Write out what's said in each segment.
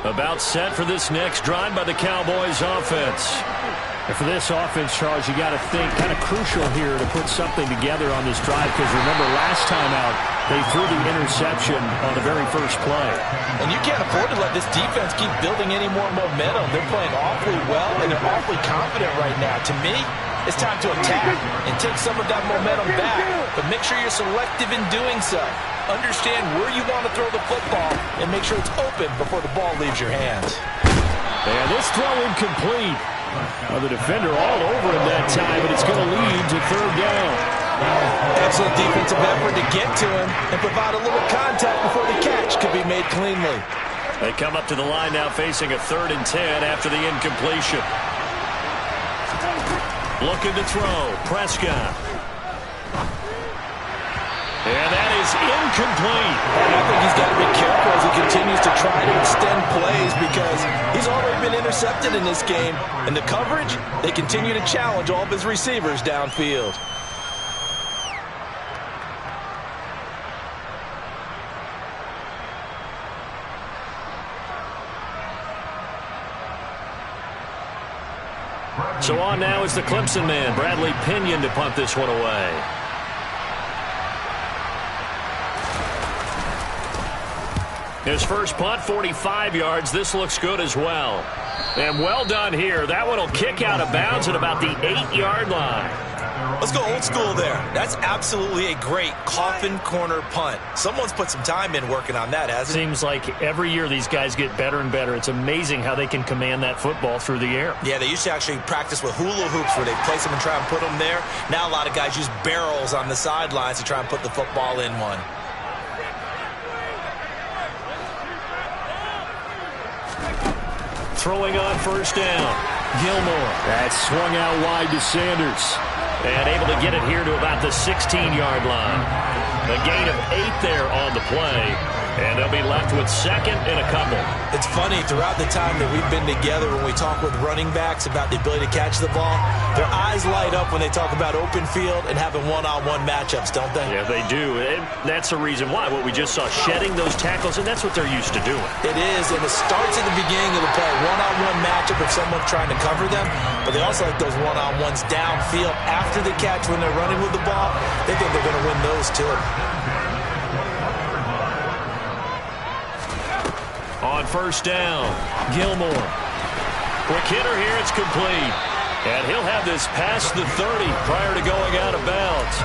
About set for this next drive by the Cowboys offense. And for this offense, Charles, you got to think kind of crucial here to put something together on this drive, because remember last time out they threw the interception on the very first play. And you can't afford to let this defense keep building any more momentum. They're playing awfully well, and they're awfully confident right now. To me, it's time to attack and take some of that momentum back, but make sure you're selective in doing so. Understand where you want to throw the football and make sure it's open before the ball leaves your hands. And this throw incomplete. The defender all over him that time, but it's going to lead to third down. Excellent defensive effort to get to him and provide a little contact before the catch could be made cleanly. They come up to the line now facing a 3rd and 10 after the incompletion. Looking to throw. Prescott. And that is incomplete. And I think he's got to be careful as he continues to try to extend plays, because he's already been intercepted in this game. And the coverage, they continue to challenge all of his receivers downfield. So on now is the Clemson man, Bradley Pinion, to punt this one away. His first punt, 45 yards. This looks good as well. And well done here. That one will kick out of bounds at about the 8-yard line. Let's go old school there. That's absolutely a great coffin corner punt. Someone's put some time in working on that, hasn't it? Seems like every year these guys get better and better. It's amazing how they can command that football through the air. Yeah, they used to actually practice with hula hoops where they place them and try and put them there. Now a lot of guys use barrels on the sidelines to try and put the football in one. Throwing on first down. Gilmore. That swung out wide to Sanders. And able to get it here to about the 16-yard line. A gain of 8 there on the play. And they'll be left with 2nd and a couple. It's funny, throughout the time that we've been together, when we talk with running backs about the ability to catch the ball, their eyes light up when they talk about open field and having one-on-one matchups, don't they? Yeah, they do. And that's the reason why. What we just saw, shedding those tackles, and that's what they're used to doing. It is, and it starts at the beginning of the play. One-on-one matchup if someone's trying to cover them, but they also like those one-on-ones downfield after the catch when they're running with the ball. They think they're going to win those too. On first down, Gilmore. Quick hitter here, it's complete. And he'll have this past the 30 prior to going out of bounds.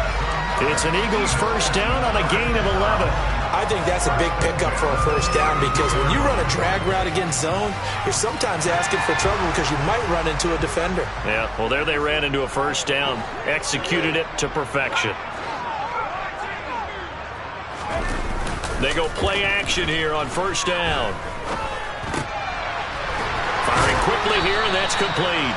It's an Eagles first down on a gain of 11. I think that's a big pickup for a first down, because when you run a drag route against zone, you're sometimes asking for trouble because you might run into a defender. Yeah, well, there they ran into a first down. Executed it to perfection. They go play action here on first down. Firing quickly here, and that's complete.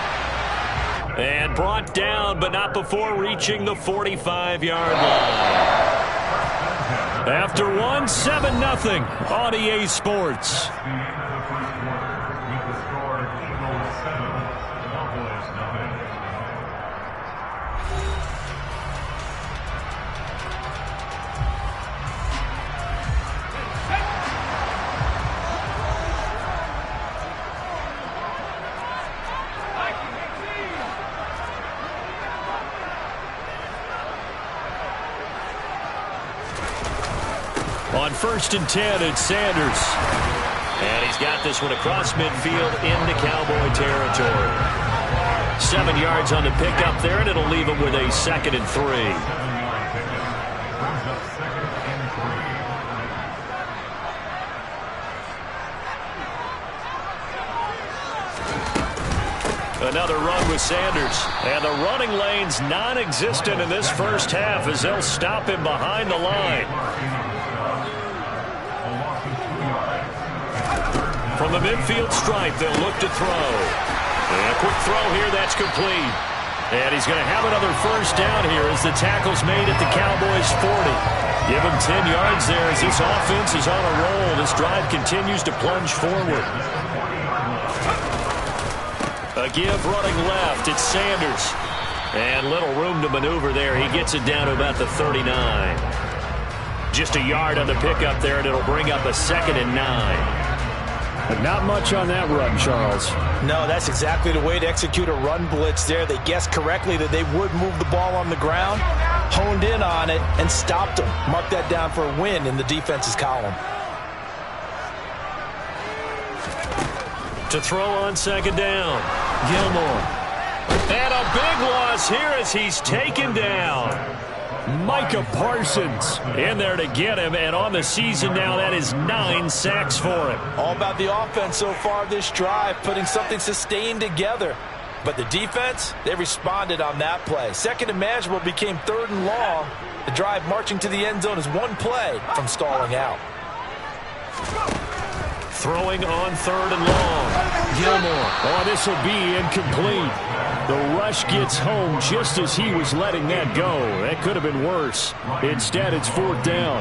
And brought down, but not before reaching the 45-yard line. After one, 7-0 on EA Sports. On 1st and 10, it's Sanders. And he's got this one across midfield into Cowboy territory. 7 yards on the pickup there, and it'll leave him with a 2nd and 3. Another run with Sanders. And the running lane's non-existent in this first half as they'll stop him behind the line. From the midfield stripe, they'll look to throw. And a quick throw here, that's complete. And he's going to have another first down here as the tackle's made at the Cowboys' 40. Give him 10 yards there as this offense is on a roll. This drive continues to plunge forward. A give running left, it's Sanders. And little room to maneuver there. He gets it down to about the 39. Just a yard on the pickup there, and it'll bring up a 2nd and 9. But not much on that run, Charles. No, that's exactly the way to execute a run blitz there. They guessed correctly that they would move the ball on the ground, honed in on it, and stopped them. Mark that down for a win in the defense's column. To throw on second down, Gilmore. And a big loss here as he's taken down. Micah Parsons in there to get him, and on the season now, that is 9 sacks for him. All about the offense so far this drive, putting something sustained together. But the defense, they responded on that play. Second and manageable became third and long. The drive marching to the end zone is one play from stalling out. Throwing on third and long. Gilmore. Oh, this will be incomplete. The rush gets home just as he was letting that go. That could have been worse. Instead, it's fourth down.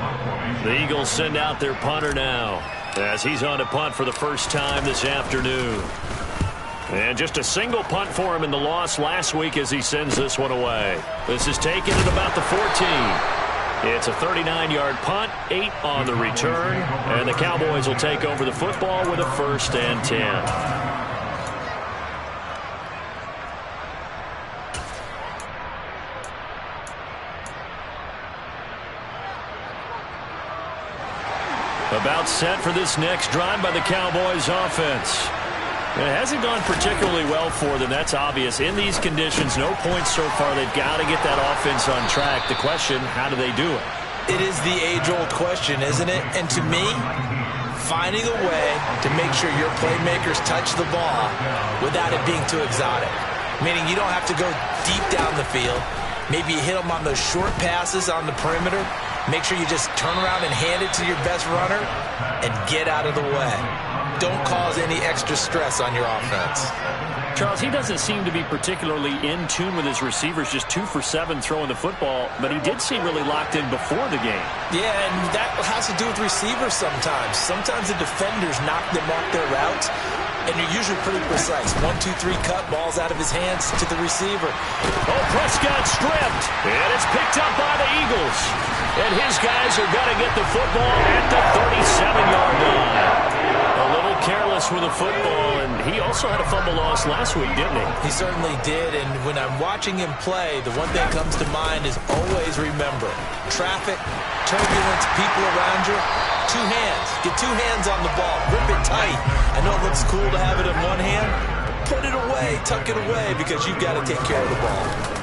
The Eagles send out their punter now as he's on to punt for the first time this afternoon. And just a single punt for him in the loss last week as he sends this one away. This is taken at about the 14. It's a 39-yard punt, 8 on the return, and the Cowboys will take over the football with a 1st and 10. About set for this next drive by the Cowboys offense. It hasn't gone particularly well for them. That's obvious. In these conditions, no points so far. They've got to get that offense on track. The question, how do they do it? It is the age-old question, isn't it? And to me, finding a way to make sure your playmakers touch the ball without it being too exotic. Meaning you don't have to go deep down the field. Maybe you hit them on those short passes on the perimeter. Make sure you just turn around and hand it to your best runner and get out of the way. Don't cause any extra stress on your offense. Charles, he doesn't seem to be particularly in tune with his receivers, just 2 for 7 throwing the football, but he did seem really locked in before the game. Yeah, and that has to do with receivers sometimes. Sometimes the defenders knock them off their routes, and you're usually pretty precise. 1, 2, 3 cut, balls out of his hands to the receiver. Oh, Prescott stripped, and it's picked up by the Eagles. And his guys are going to get the football at the 37-yard line. A little careless with the football, and he also had a fumble loss last week, didn't he? He certainly did, and when I'm watching him play, the one thing that comes to mind is always remember, traffic, turbulence, people around you, 2 hands. Get 2 hands on the ball. Grip it tight. I know it looks cool to have it in one hand. Put it away, tuck it away, because you've got to take care of the ball.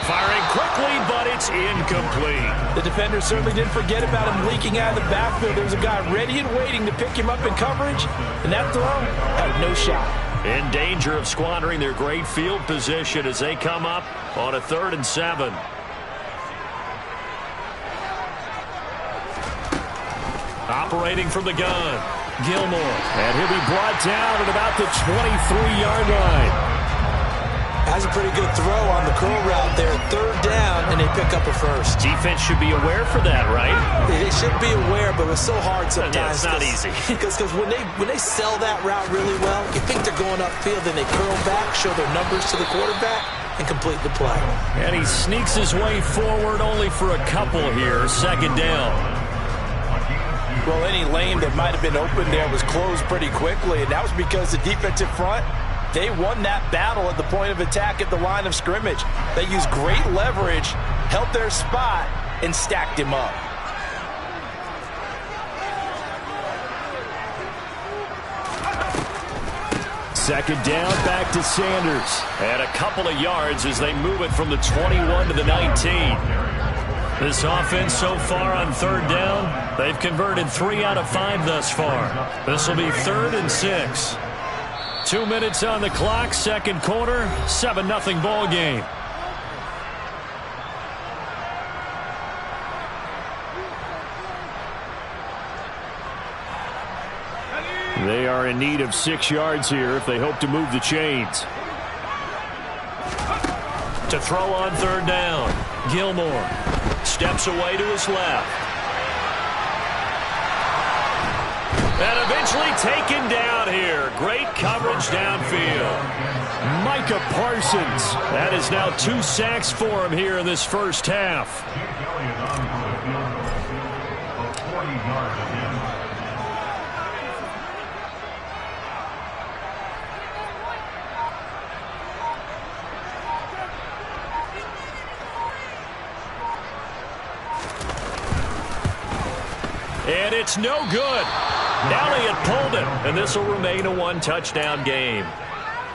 Firing quickly, but it's incomplete. The defender certainly didn't forget about him leaking out of the backfield. There was a guy ready and waiting to pick him up in coverage, and that throw had no shot. In danger of squandering their great field position as they come up on a 3rd and 7. Operating from the gun, Gilmore. And he'll be brought down at about the 23-yard line. Has a pretty good throw on the curl route there. 3rd down, and they pick up a 1st. Defense should be aware for that, right? They should be aware, but it's so hard sometimes. Yeah, it's not easy. Because when they sell that route really well, you think they're going upfield, then they curl back, show their numbers to the quarterback, and complete the play. And he sneaks his way forward only for a couple here. 2nd down. Well, any lane that might have been open there was closed pretty quickly, and that was because the defensive front, they won that battle at the point of attack at the line of scrimmage. They used great leverage, held their spot, and stacked him up. Second down, back to Sanders. And a couple of yards as they move it from the 21 to the 19. This offense so far on 3rd down, they've converted 3 out of 5 thus far. This will be 3rd and 6. 2 minutes on the clock, 2nd quarter, 7-0 ball game. They are in need of 6 yards here if they hope to move the chains. To throw on 3rd down, Gilmore steps away to his left. And eventually taken down here. Great coverage downfield. Micah Parsons. That is now 2 sacks for him here in this first half. And it's no good. Now they had pulled it, and this will remain a one-touchdown game.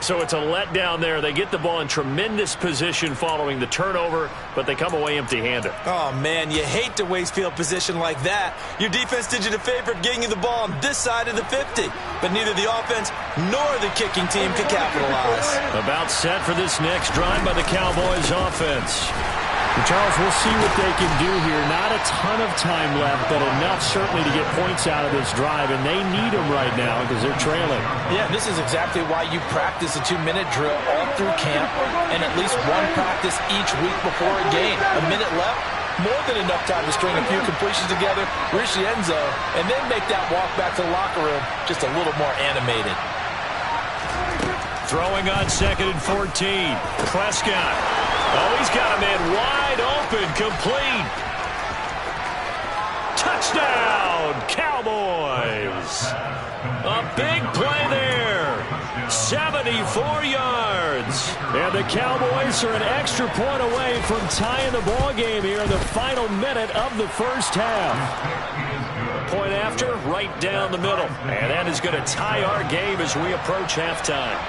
So it's a letdown there. They get the ball in tremendous position following the turnover, but they come away empty-handed. Oh, man, you hate to waste field position like that. Your defense did you the favor of getting you the ball on this side of the 50, but neither the offense nor the kicking team could capitalize. About set for this next drive by the Cowboys offense. And Charles, we'll see what they can do here. Not a ton of time left, but enough certainly to get points out of this drive, and they need them right now because they're trailing. Yeah, this is exactly why you practice a 2-minute drill all through camp and at least one practice each week before a game. A minute left, more than enough time to string a few completions together, reach the end zone, and then make that walk back to the locker room just a little more animated. Throwing on 2nd and 14. Prescott. Oh, he's got a man wide open, complete. Touchdown, Cowboys. A big play there. 74 yards. And the Cowboys are an extra point away from tying the ball game here in the final minute of the first half. Point after, right down the middle. And that is going to tie our game as we approach halftime.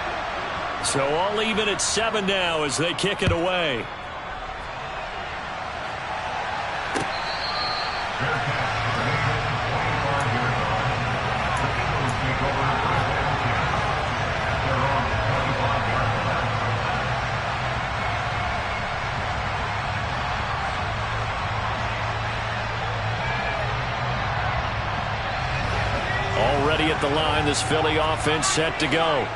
So all even at 7 now as they kick it away. Already at the line, this Philly offense set to go.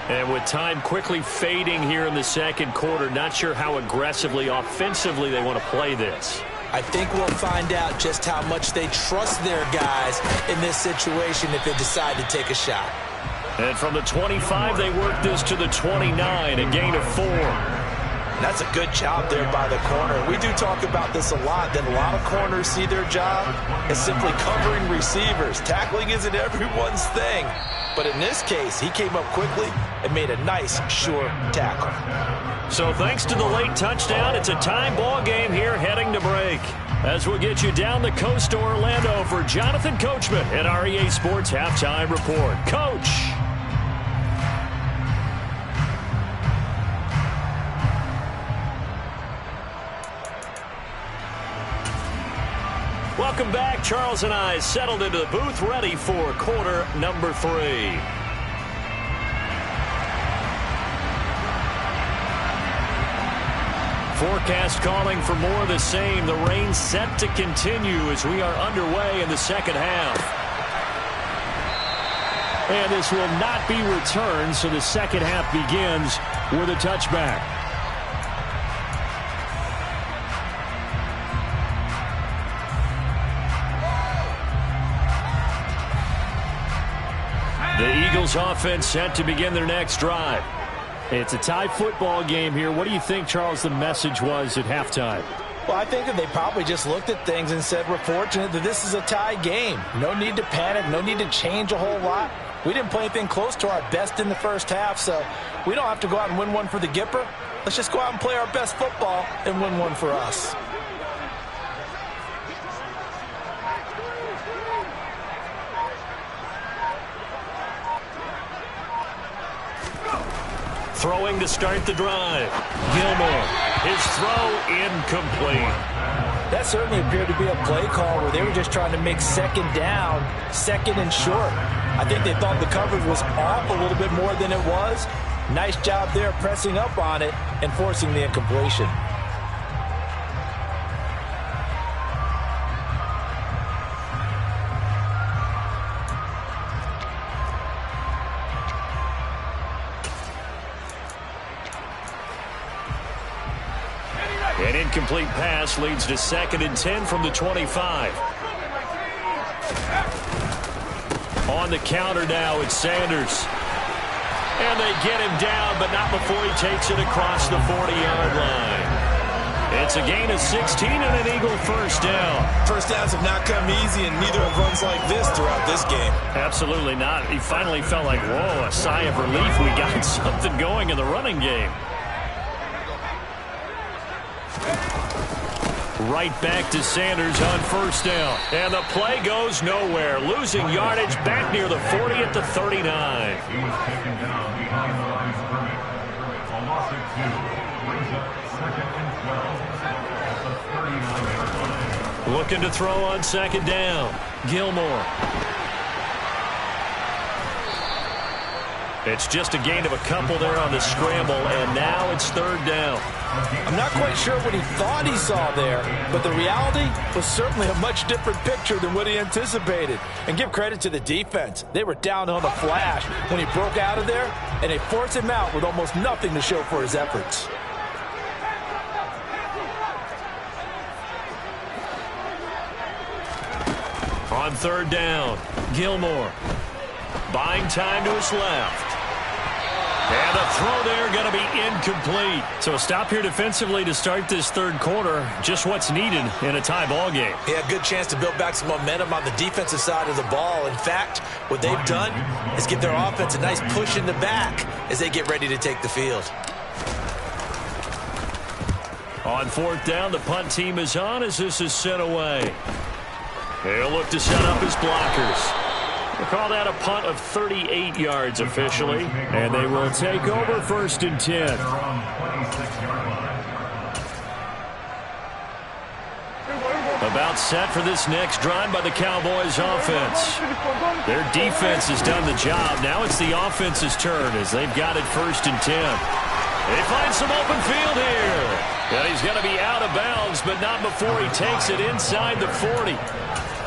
And with time quickly fading here in the second quarter, not sure how aggressively, offensively they want to play this. I think we'll find out just how much they trust their guys in this situation if they decide to take a shot. And from the 25, they work this to the 29, a gain of 4. That's a good job there by the corner. We do talk about this a lot, that a lot of corners see their job as simply covering receivers. Tackling isn't everyone's thing. But in this case, he came up quickly and made a nice, sure tackle. So thanks to the late touchdown, it's a tie ball game here heading to break. As we'll get you down the coast to Orlando for Jonathan Coachman at our EA Sports Halftime Report. Coach. Welcome back. Charles and I settled into the booth ready for quarter number 3. Forecast calling for more of the same. The rain set to continue as we are underway in the second half. And this will not be returned, so the second half begins with a touchback. The Eagles offense set to begin their next drive. It's a tie football game here. What do you think, Charles, the message was at halftime? Well, I think that they probably just looked at things and said, we're fortunate that this is a tie game. No need to panic, no need to change a whole lot. We didn't play anything close to our best in the first half, so we don't have to go out and win one for the Gipper. Let's just go out and play our best football and win one for us. Throwing to start the drive. Gilmore. His throw incomplete. That certainly appeared to be a play call where they were just trying to make second down, second and short. I think they thought the coverage was off a little bit more than it was. Nice job there pressing up on it and forcing the incompletion. An incomplete pass leads to 2nd and 10 from the 25. On the counter now, it's Sanders. And they get him down, but not before he takes it across the 40-yard line. It's a gain of 16 and an Eagle first down. First downs have not come easy, and neither have runs like this throughout this game. Absolutely not. He finally felt like, whoa, a sigh of relief. We got something going in the running game. Right back to Sanders on first down. And the play goes nowhere. Losing yardage back near the 40 at the 39. Looking to throw on second down. Gilmore. It's just a gain of a couple there on the scramble, and now it's third down. I'm not quite sure what he thought he saw there, but the reality was certainly a much different picture than what he anticipated. And give credit to the defense. They were down on the flash when he broke out of there, and they forced him out with almost nothing to show for his efforts. On third down, Gilmore buying time to his left. And the throw there going to be incomplete. So a stop here defensively to start this third quarter. Just what's needed in a tie ball game. Yeah, good chance to build back some momentum on the defensive side of the ball. In fact, what they've done is give their offense a nice push in the back as they get ready to take the field. On fourth down, the punt team is on as this is sent away. They'll look to set up his blockers. We'll call that a punt of 38 yards officially. And they will take over first and 10. About set for this next drive by the Cowboys offense. Their defense has done the job. Now it's the offense's turn as they've got it first and 10. They find some open field here. And he's going to be out of bounds, but not before he takes it inside the 40.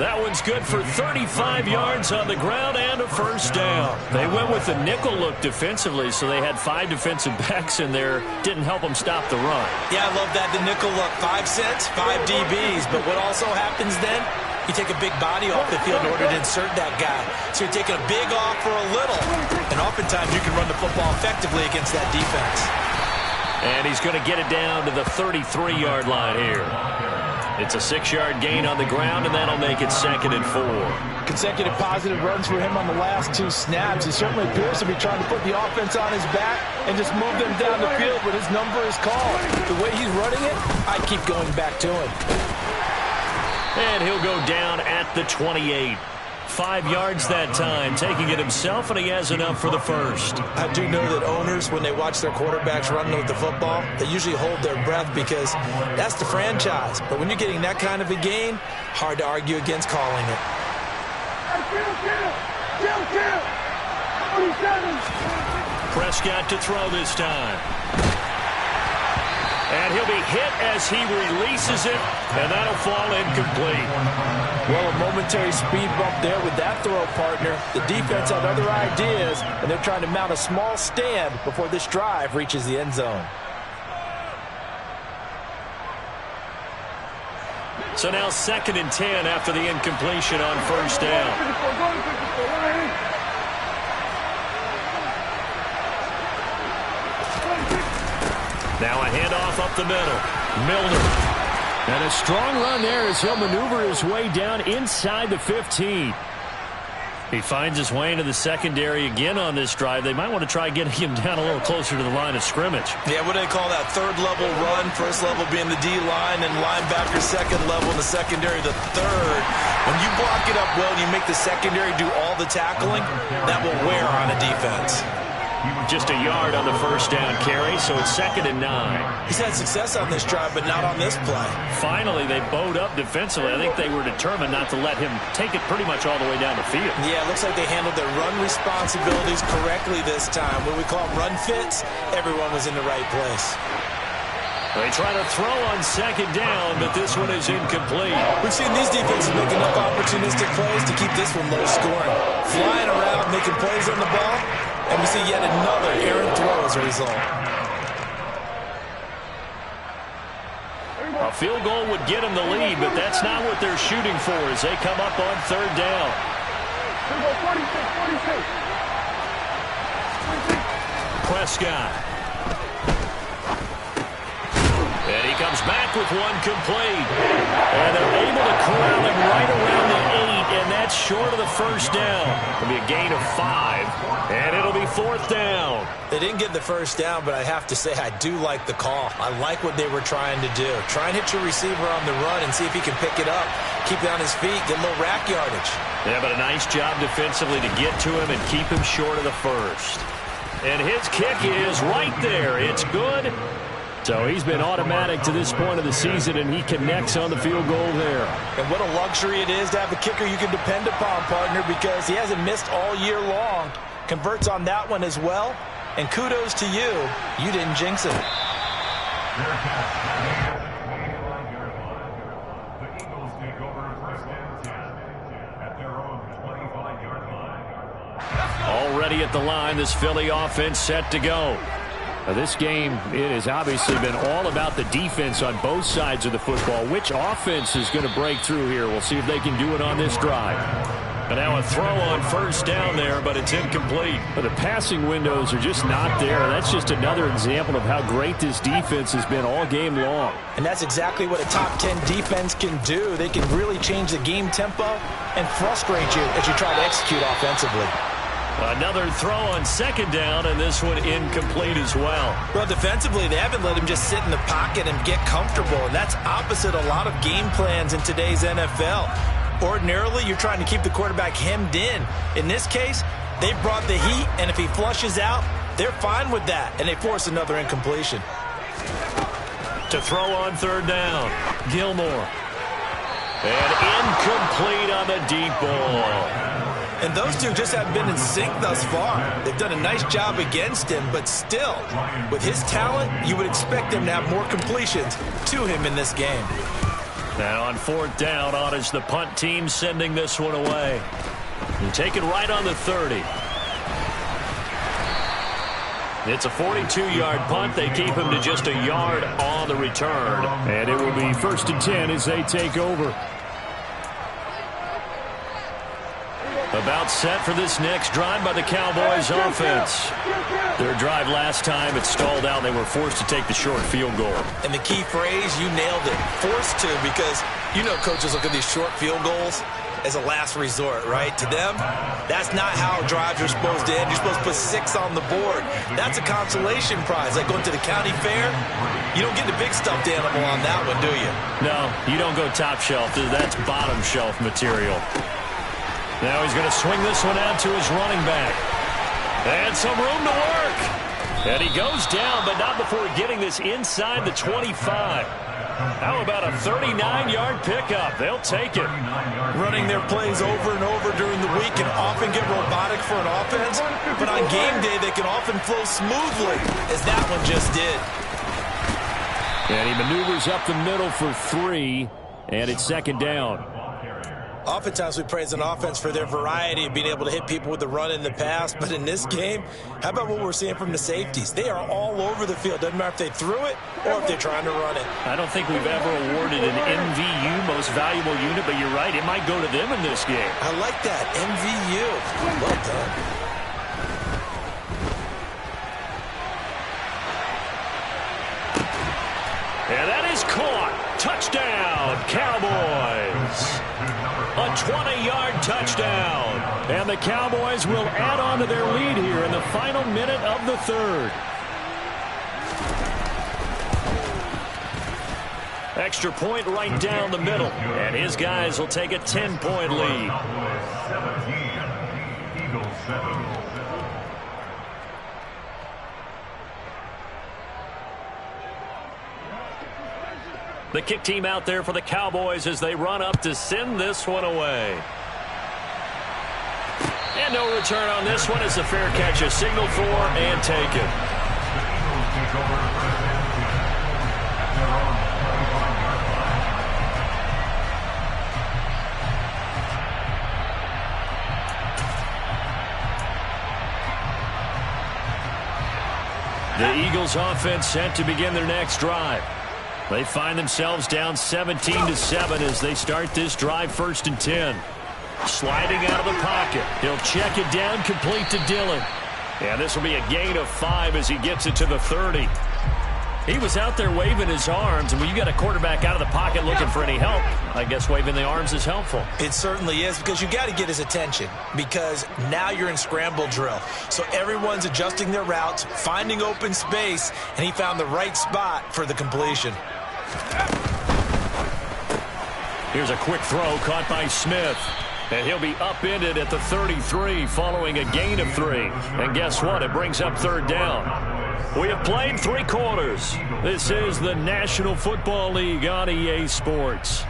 That one's good for 35 yards on the ground and a first down. They went with the nickel look defensively, so they had 5 defensive backs in there. Didn't help them stop the run. Yeah, I love that, the nickel look. 5 cents, 5 DBs. But what also happens then, you take a big body off the field in order to insert that guy. So you're taking a big off for a little. And oftentimes you can run the football effectively against that defense. And he's going to get it down to the 33-yard line here. It's a 6-yard gain on the ground, and that'll make it second and 4. Consecutive positive runs for him on the last 2 snaps. He certainly appears to be trying to put the offense on his back and just move them down the field, but his number is called. The way he's running it, I keep going back to him. And he'll go down at the 28. 5 yards that time, taking it himself, and he has enough for the first. I do know that owners, when they watch their quarterbacks run with the football, they usually hold their breath because that's the franchise. But when you're getting that kind of a gain, hard to argue against calling it. Prescott to throw this time. And he'll be hit as he releases it, and that'll fall incomplete. Well, a momentary speed bump there with that throw, partner. The defense had other ideas, and they're trying to mount a small stand before this drive reaches the end zone. So now second and 10 after the incompletion on first down. Now a handoff up the middle. Milner. And a strong run there as he'll maneuver his way down inside the 15. He finds his way into the secondary again on this drive. They might want to try getting him down a little closer to the line of scrimmage. Yeah, what do they call that? Third level run. First level being the D-line and linebacker second level, and the secondary the third. When you block it up well and you make the secondary do all the tackling, that will wear on a defense. Just a yard on the first down carry, so it's second and 9. He's had success on this drive, but not on this play. Finally, they bowed up defensively. I think they were determined not to let him take it pretty much all the way down the field. Yeah, it looks like they handled their run responsibilities correctly this time. What we call run fits, everyone was in the right place. They try to throw on second down, but this one is incomplete. We've seen these defenses make enough opportunistic plays to keep this one low scoring. Flying around, making plays on the ball, and we see yet another errant throw as a result. A field goal would get them the lead, but that's not what they're shooting for as they come up on third down. Prescott. And he comes comes back with one complete. And they're able to corral him right around the 8, and that's short of the first down. It'll be a gain of 5, and it'll be 4th down. They didn't get the first down, but I have to say I do like the call. I like what they were trying to do. Try and hit your receiver on the run and see if he can pick it up. Keep it on his feet, get a little rack yardage. Yeah, but a nice job defensively to get to him and keep him short of the first. And his kick is right there. It's good. So he's been automatic to this point of the season, and he connects on the field goal there. And what a luxury it is to have a kicker you can depend upon, partner, because he hasn't missed all year long. Converts on that one as well. And kudos to you. You didn't jinx it. Already at the line, this Philly offense set to go. Now this game, it has obviously been all about the defense on both sides of the football. Which offense is going to break through here? We'll see if they can do it on this drive. And now a throw on first down there, but it's incomplete. But the passing windows are just not there. That's just another example of how great this defense has been all game long. And that's exactly what a top 10 defense can do. They can really change the game tempo and frustrate you as you try to execute offensively. Another throw on second down, and this one incomplete as well. Well, defensively, they haven't let him just sit in the pocket and get comfortable, and that's opposite a lot of game plans in today's NFL. Ordinarily, you're trying to keep the quarterback hemmed in. In this case, they brought the heat, and if he flushes out, they're fine with that, and they force another incompletion. To throw on third down, Gilmore. And incomplete on the deep ball. And those two just haven't been in sync thus far. They've done a nice job against him, but still, with his talent, you would expect them to have more completions to him in this game. Now on fourth down, on is the punt team sending this one away. And take it right on the 30. It's a 42-yard punt. They keep him to just a yard on the return. And it will be 1st and 10 as they take over. About set for this next drive by the Cowboys offense. Their drive last time, it stalled out. They were forced to take the short field goal. And the key phrase, you nailed it. Forced to, because you know coaches look at these short field goals as a last resort, right? To them, that's not how drives are supposed to end. You're supposed to put 6 on the board. That's a consolation prize. Like going to the county fair, you don't get the big stuffed animal on that one, do you? No, you don't go top shelf. That's bottom shelf material. Now he's going to swing this one out to his running back. And some room to work. And he goes down, but not before getting this inside the 25. How about a 39-yard pickup? They'll take it. Running their plays over and over during the week can often get robotic for an offense, but on game day they can often flow smoothly, as that one just did. And he maneuvers up the middle for 3, and it's second down. Oftentimes we praise an offense for their variety of being able to hit people with the run in the pass, but in this game, how about what we're seeing from the safeties? They are all over the field. Doesn't matter if they threw it or if they're trying to run it. I don't think we've ever awarded an MVU, most valuable unit, but you're right, it might go to them in this game. I like that, MVU. Well done. And that is caught. Touchdown, Cowboys. A 20-yard touchdown. And the Cowboys will add on to their lead here in the final minute of the third. Extra point right down the middle. And his guys will take a 10-point lead. Eagles 7. The kick team out there for the Cowboys as they run up to send this one away. And no return on this one as the fair catch is signaled for and taken. The Eagles offense set to begin their next drive. They find themselves down 17-7 as they start this drive 1st and 10. Sliding out of the pocket. He'll check it down, complete to Dillon. And this will be a gain of 5 as he gets it to the 30. He was out there waving his arms, and when you got a quarterback out of the pocket looking for any help, I guess waving the arms is helpful. It certainly is, because you got to get his attention, because now you're in scramble drill. So everyone's adjusting their routes, finding open space, and he found the right spot for the completion. Here's a quick throw caught by Smith. And he'll be upended at the 33 following a gain of 3. And guess what? It brings up third down. We have played 3 quarters. This is the National Football League on EA Sports.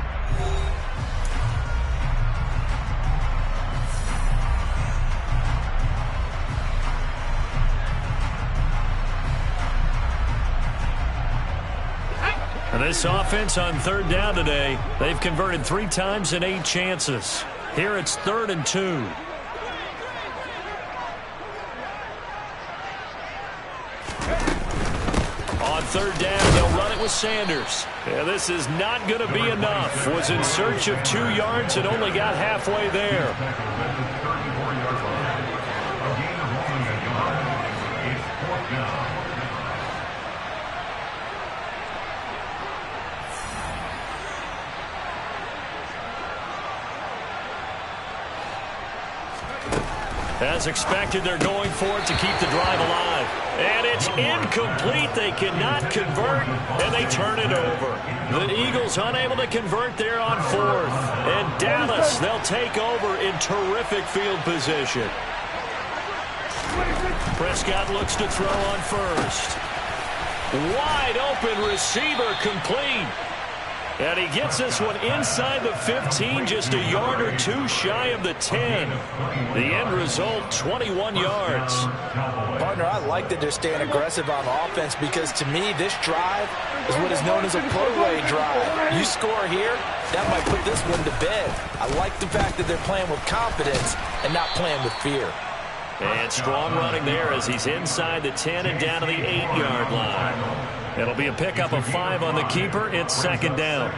And this offense on third down today, they've converted 3 times in 8 chances. Here it's 3rd and 2. On third down, they'll run it with Sanders. Yeah, this is not going to be enough. Was in search of 2 yards and only got halfway there. As expected, they're going for it to keep the drive alive. And it's incomplete. They cannot convert, and they turn it over. The Eagles unable to convert there on 4th. And Dallas, they'll take over in terrific field position. Prescott looks to throw on 1st. Wide open receiver complete. And he gets this one inside the 15, just a yard or 2 shy of the 10. The end result, 21 yards. Partner, I like that they're staying aggressive on offense, because to me, this drive is what is known as a put-away drive. You score here, that might put this one to bed. I like the fact that they're playing with confidence and not playing with fear. And strong running there as he's inside the 10 and down to the 8-yard line. It'll be a pickup of 5 on the keeper. It's 2nd down.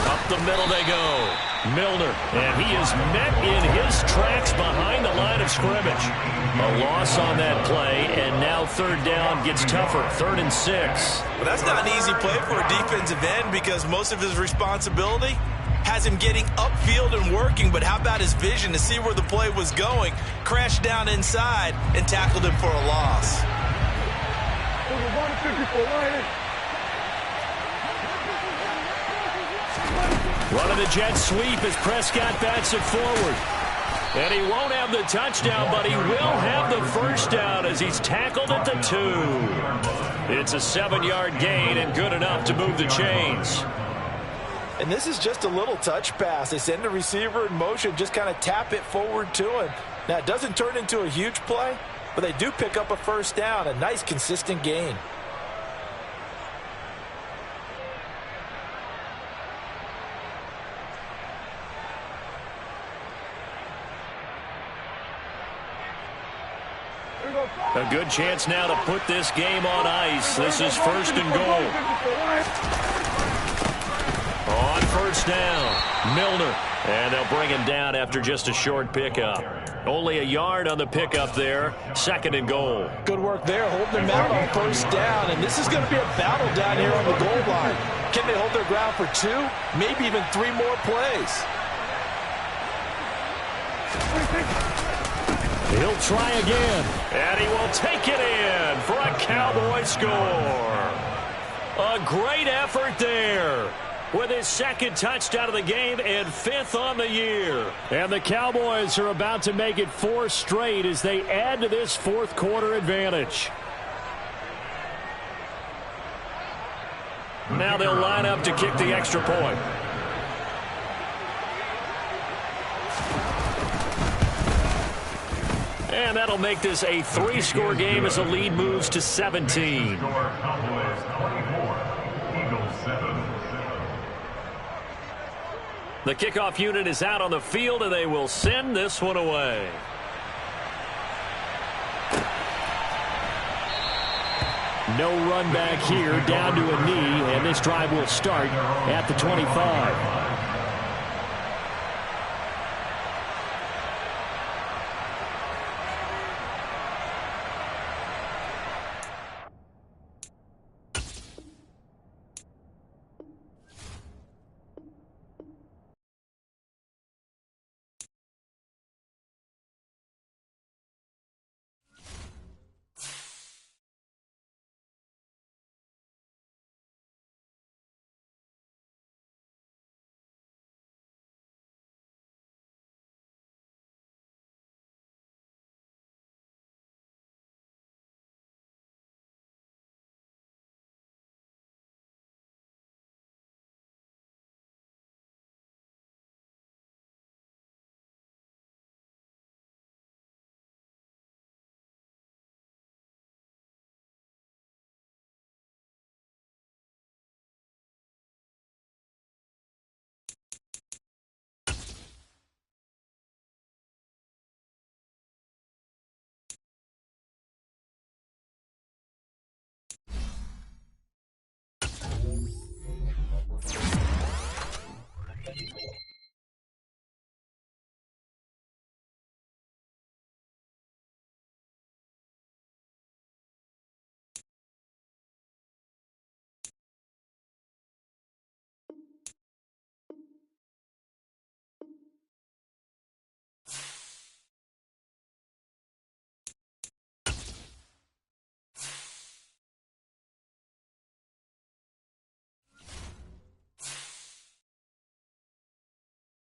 Up the middle they go. Milner, and he is met in his tracks behind the line of scrimmage. A loss on that play, and now third down gets tougher. 3rd and 6. Well, that's not an easy play for a defensive end, because most of his responsibility has him getting upfield and working, but how about his vision to see where the play was going, crashed down inside, and tackled him for a loss. Running the jet sweep as Prescott bats it forward. And he won't have the touchdown, but he will have the first down as he's tackled at the 2. It's a 7-yard gain and good enough to move the chains. And this is just a little touch pass. They send the receiver in motion, just kind of tap it forward to him. Now, it doesn't turn into a huge play, but they do pick up a first down, a nice, consistent gain. A good chance now to put this game on ice. This is 1st and goal. On 1st down, Milner. And they'll bring him down after just a short pickup. Only a yard on the pickup there. 2nd and goal. Good work there, holding them out on 1st down. And this is going to be a battle down here on the goal line. Can they hold their ground for 2, maybe even 3 more plays? He'll try again, and he will take it in for a Cowboy score. A great effort there with his 2nd touchdown of the game and 5th on the year. And the Cowboys are about to make it 4 straight as they add to this 4th quarter advantage. Now they'll line up to kick the extra point. And that'll make this a 3-score game as the lead moves to 17. The kickoff unit is out on the field, and they will send this one away. No run back here, down to a knee, and this drive will start at the 25.